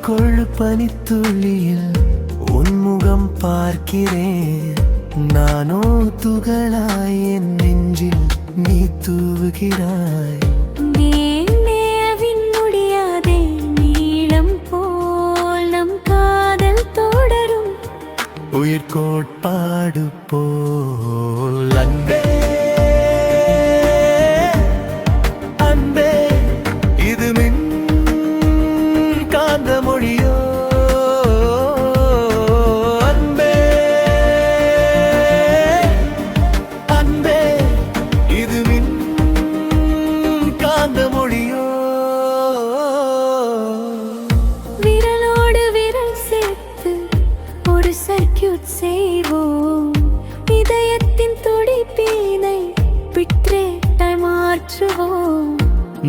கொள்ளு பனித்துளியில் உன்முகம் பார்க்கிறேன். நானோ துகளாய் என் நெஞ்சில் நீ தூவுகிறாய். முடியாதே நீளம் போல் நம் காதல் தொடரும். உயிர் கோட்பாடு போல் அன்பே அன்பே இது மின் காந்த மொழியோ. அன்பே அன்பே இது மின் காந்த மொழியோ. விரலோடு விரல் சேர்த்து ஒரு சர்க்யூட் செய்வோம். இதயத்தின் துடிப்பினை பிட்ரேட்டாய் மாற்றுவோம்.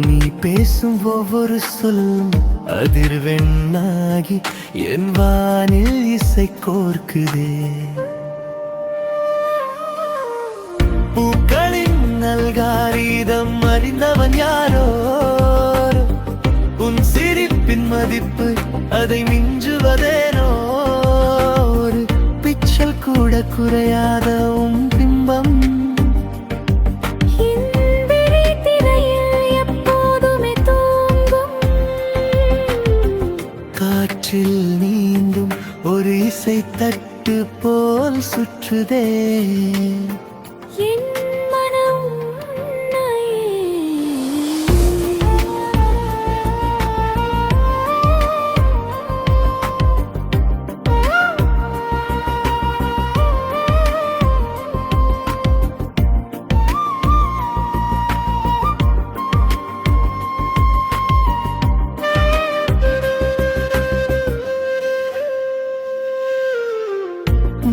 நீ பேசும் ஒவ்வொரு சொல்லும் அதிர்வெண்ணாகி என் வானில் இசை கோர்க்குதே. பூக்களின் அல்காரிதம் அறிந்தவன் யாரோ. உன் சிரிப்பின் மதிப்பு அதை மிஞ்சுவதேனோ. ஒரு பிச்சல் கூட குறையாத உன் பிம்பம் காற்றில் நீந்தும் ஒரு இசை தட்டு போல் சுற்றுதே. என் மனம்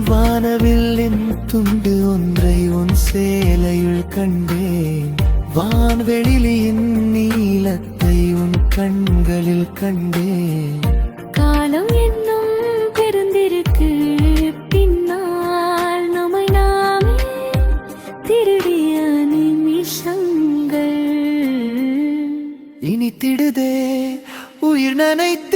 வானவில்லின் துண்டு ஒன்றை உன் சேலையுள் கண்டேன். வான்வெளியின் நீலத்தை உன் கண்களில் கண்டேன். காலம் என்னும் பெருந்திருக்கு பின்னால் நம்மை நாமே திருடிய நிமிஷங்கள் இனி திடுதே உயிர் நனைத்து